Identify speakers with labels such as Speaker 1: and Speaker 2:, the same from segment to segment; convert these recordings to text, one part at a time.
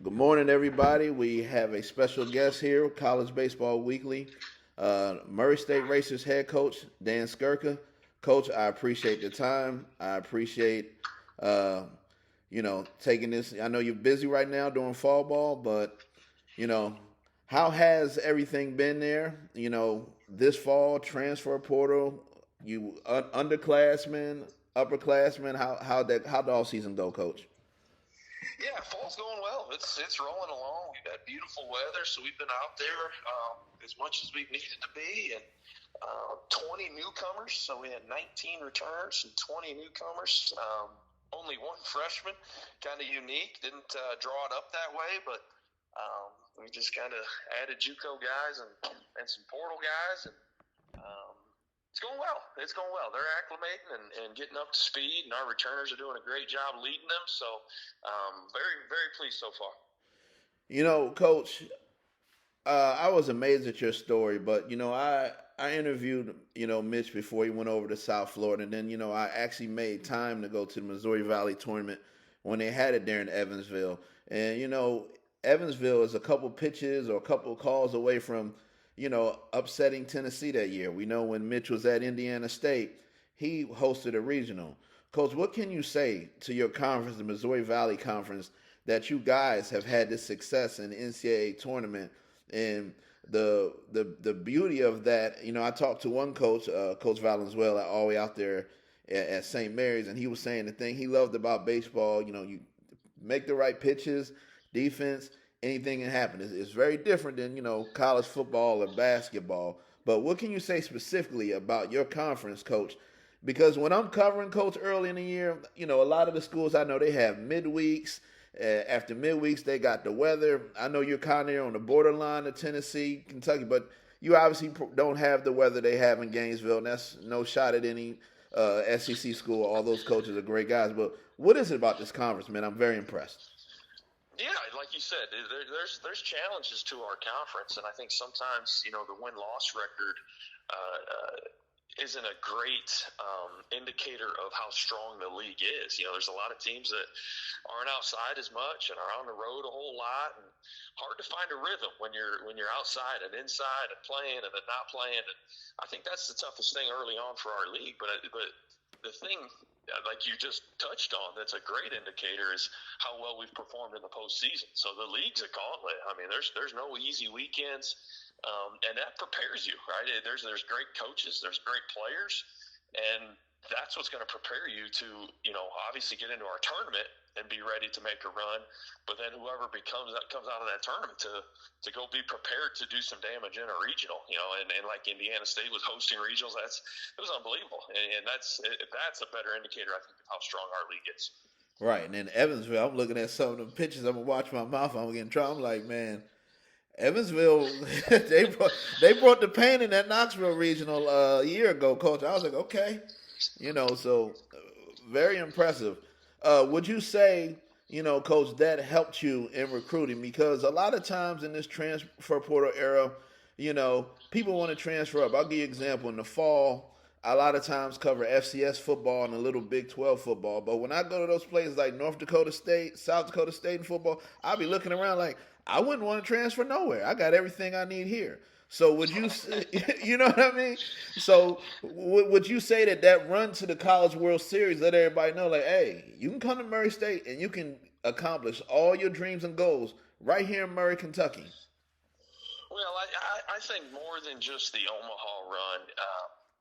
Speaker 1: Good morning, everybody. We have a special guest here, College Baseball Weekly, Murray State Racers head coach Dan Skirka. Coach, I appreciate the time. I appreciate, uh, taking this. I know you're busy right now doing fall ball, but you know, how has everything been there? This fall, transfer portal, underclassmen, upperclassmen. How the all season go, Coach?
Speaker 2: Yeah, fall's going well. It's rolling along. We've had beautiful weather, so we've been out there as much as we've needed to be, and 20 newcomers. So we had 19 returns and 20 newcomers. Only one freshman, kind of unique. Didn't draw it up that way, but we just kind of added JUCO guys and some portal guys, and it's going well. It's going well. They're acclimating and getting up to speed, and our returners are doing a great job leading them. So, very, very pleased so far.
Speaker 1: Coach, I was amazed at your story, but I interviewed Mitch before he went over to South Florida, and then I actually made time to go to the Missouri Valley tournament when they had it there in Evansville, and Evansville is a couple pitches or a couple calls away from upsetting Tennessee that year. We know when Mitch was at Indiana State, he hosted a regional. Coach, what can you say to your conference, the Missouri Valley Conference, that you guys have had this success in the NCAA tournament? And the beauty of that, I talked to one coach, Coach Valenzuela, all the way out there at St. Mary's, and he was saying the thing he loved about baseball, you make the right pitches, defense, anything can happen. It's very different than college football or basketball. But what can you say specifically about your conference, Coach? Because when I'm covering, Coach, early in the year, a lot of the schools I know they have midweeks. After midweeks, they got the weather. I know you're kind of there on the borderline of Tennessee, Kentucky, but you obviously don't have the weather they have in Gainesville, and that's no shot at any SEC school. All those coaches are great guys. But what is it about this conference, man? I'm very impressed.
Speaker 2: Yeah, like you said, there's challenges to our conference, and I think sometimes the win-loss record isn't a great indicator of how strong the league is. There's a lot of teams that aren't outside as much and are on the road a whole lot, and hard to find a rhythm when you're outside and inside and playing and then not playing. And I think that's the toughest thing early on for our league. But the thing, like you just touched on, that's a great indicator is how well we've performed in the postseason. So the league's a gauntlet. I mean, there's no easy weekends. And that prepares you, right? There's great coaches, there's great players, and that's what's going to prepare you to, obviously get into our tournament and be ready to make a run. But then whoever comes out of that tournament to go be prepared to do some damage in a regional, and like Indiana State was hosting regionals, it was unbelievable, and that's a better indicator, I think, of how strong our league is.
Speaker 1: Right, and then Evansville, I'm looking at some of the pictures. I'm gonna watch my mouth. I'm getting try. I'm like, man. Evansville, they brought the pain in that Knoxville regional a year ago, Coach. I was like, okay, so very impressive. Would you say, Coach, that helped you in recruiting? Because a lot of times in this transfer portal era, people want to transfer up. I'll give you an example. In the fall, I a lot of times cover FCS football and a little Big 12 football. But when I go to those places like North Dakota State, South Dakota State in football, I'll be looking around like, I wouldn't want to transfer nowhere. I got everything I need here. So would you, you know what I mean? So would you say that run to the College World Series let everybody know, like, hey, you can come to Murray State and you can accomplish all your dreams and goals right here in Murray, Kentucky?
Speaker 2: Well, I think more than just the Omaha run,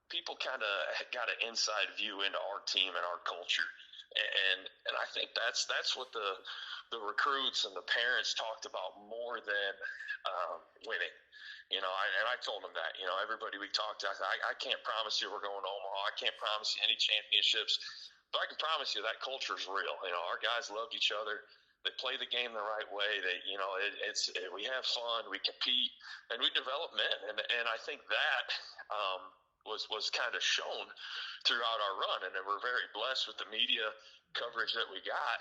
Speaker 2: people kind of got an inside view into our team and our culture. And I think that's what the recruits and the parents talked about more than winning. And I told them that. Everybody we talked to, I can't promise you we're going to Omaha. I can't promise you any championships, but I can promise you that culture is real. Our guys loved each other. They play the game the right way. We have fun, we compete, and we develop men. And I think that was kind of shown throughout our run, and then we're very blessed with the media coverage that we got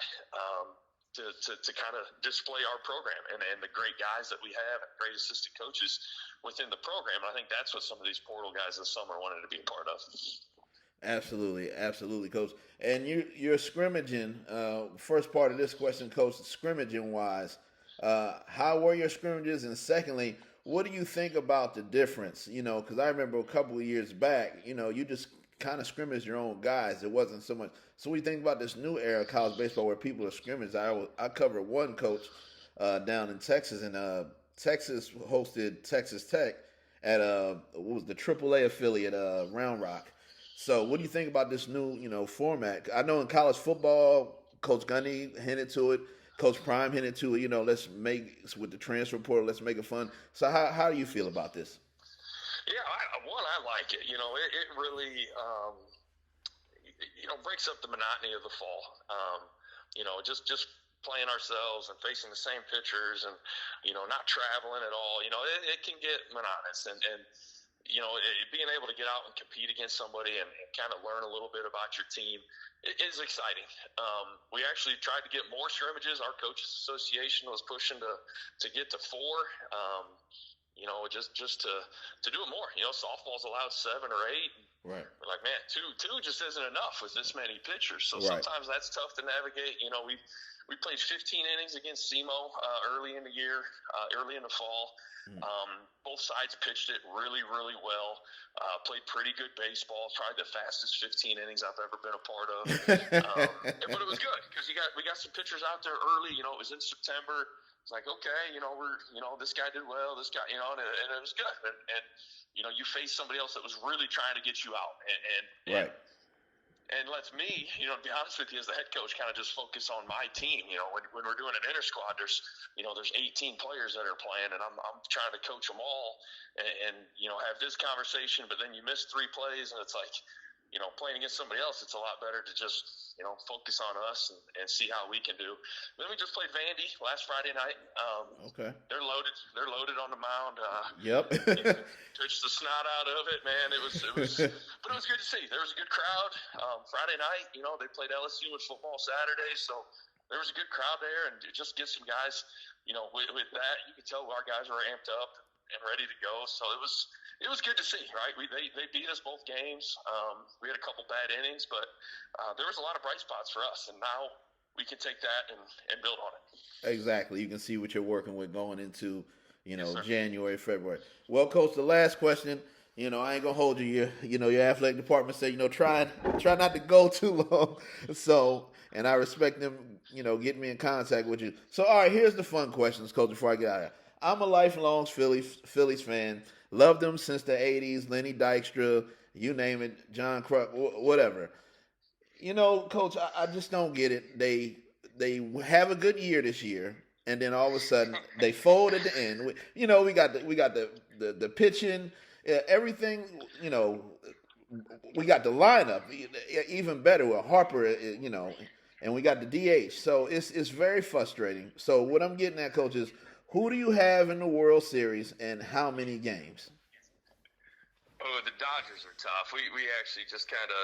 Speaker 2: to kind of display our program and the great guys that we have and great assistant coaches within the program. And I think that's what some of these portal guys this summer wanted to be a part of.
Speaker 1: Absolutely, absolutely, Coach. And you're scrimmaging. First part of this question, Coach, scrimmaging wise, How were your scrimmages? And secondly, what do you think about the difference? Because I remember a couple of years back, you just kind of scrimmage your own guys. It wasn't so much. So we think about this new era of college baseball where people are scrimmage. I covered one coach down in Texas, and Texas hosted Texas Tech at what was the AAA affiliate, Round Rock. So what do you think about this new format? I know in college football, Coach Gundy hinted to it. Coach Prime hinted to it. Let's make with the transfer portal. Let's make it fun. So how do you feel about this?
Speaker 2: Yeah, I like it. It really breaks up the monotony of the fall. Just playing ourselves and facing the same pitchers and not traveling at all. It can get monotonous and being able to get out and compete against somebody and kind of learn a little bit about your team is exciting. We actually tried to get more scrimmages. Our coaches association was pushing to get to 4. Just to do it more. Softball's allowed 7 or 8.
Speaker 1: Right.
Speaker 2: We're like, man, two just isn't enough with this many pitchers. So
Speaker 1: right.
Speaker 2: Sometimes that's tough to navigate. We played 15 innings against SEMO early in the year, early in the fall. Both sides pitched it really, really well. Played pretty good baseball. Tried the fastest 15 innings I've ever been a part of. But it was good because we got some pitchers out there early. It was in September. It's like, okay, this guy did well. This guy, and it was good. And you face somebody else that was really trying to get you out.
Speaker 1: Right.
Speaker 2: And lets me, to be honest with you, as the head coach, kind of just focus on my team. When we're doing an inter squad, there's 18 players that are playing, and I'm trying to coach them all, and have this conversation. But then you miss 3 plays, and it's like, playing against somebody else, it's a lot better to just focus on us and see how we can do. Then we just played Vandy last Friday night.
Speaker 1: Okay.
Speaker 2: They're loaded. They're loaded on the mound.
Speaker 1: Yep.
Speaker 2: Pitched the snot out of it, man. It was, but it was good to see. There was a good crowd. Friday night, they played LSU with football Saturday, so there was a good crowd there, and just get some guys, with that, you could tell our guys were amped up and ready to go. So it was good to see, right? They beat us both games. We had a couple bad innings, but there was a lot of bright spots for us, and now we can take that and build on it.
Speaker 1: Exactly. You can see what you're working with going into,
Speaker 2: Yes,
Speaker 1: January, February. Well, Coach, the last question. I ain't gonna hold you. Your athletic department said, try not to go too long. So, and I respect them, getting me in contact with you. So, all right, here's the fun questions, Coach. Before I get out of here, I'm a lifelong Phillies fan. Loved them since the '80s. Lenny Dykstra, you name it, John Kruk, whatever. Coach, I just don't get it. They have a good year this year, and then all of a sudden they fold at the end. We got the pitching, everything. We got the lineup even better with Harper. And we got the DH. So it's very frustrating. So what I'm getting at, Coach, is who do you have in the World Series and how many games?
Speaker 2: Oh, the Dodgers are tough. We actually just kind of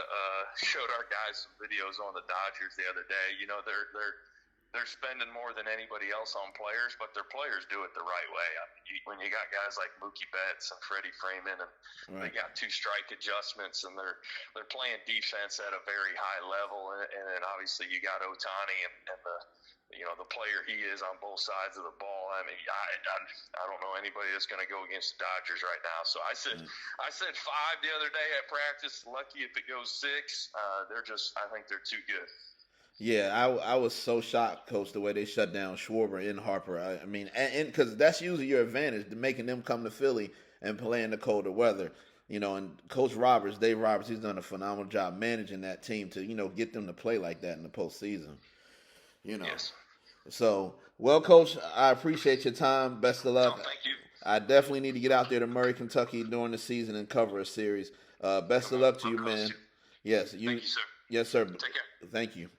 Speaker 2: showed our guys some videos on the Dodgers the other day. They're spending more than anybody else on players, but their players do it the right way. When you got guys like Mookie Betts and Freddie Freeman, and
Speaker 1: Right.
Speaker 2: they got 2 strike adjustments, and they're playing defense at a very high level, and then obviously you got Ohtani and the player he is on both sides of the ball. I mean, I don't know anybody that's going to go against the Dodgers right now. So I said 5 the other day at practice. Lucky if it goes 6. I think they're too good.
Speaker 1: Yeah, I was so shocked, Coach, the way they shut down Schwarber and Harper. I mean, and because that's usually your advantage, making them come to Philly and play in the colder weather. And Coach Dave Roberts, he's done a phenomenal job managing that team to, get them to play like that in the postseason.
Speaker 2: Yes.
Speaker 1: So, well, Coach, I appreciate your time. Best of luck.
Speaker 2: Oh, thank you.
Speaker 1: I definitely need to get out there to Murray, Kentucky during the season and cover a series. Best of luck to you, man. Yes,
Speaker 2: Thank you, sir.
Speaker 1: Yes, sir.
Speaker 2: Take care.
Speaker 1: Thank you.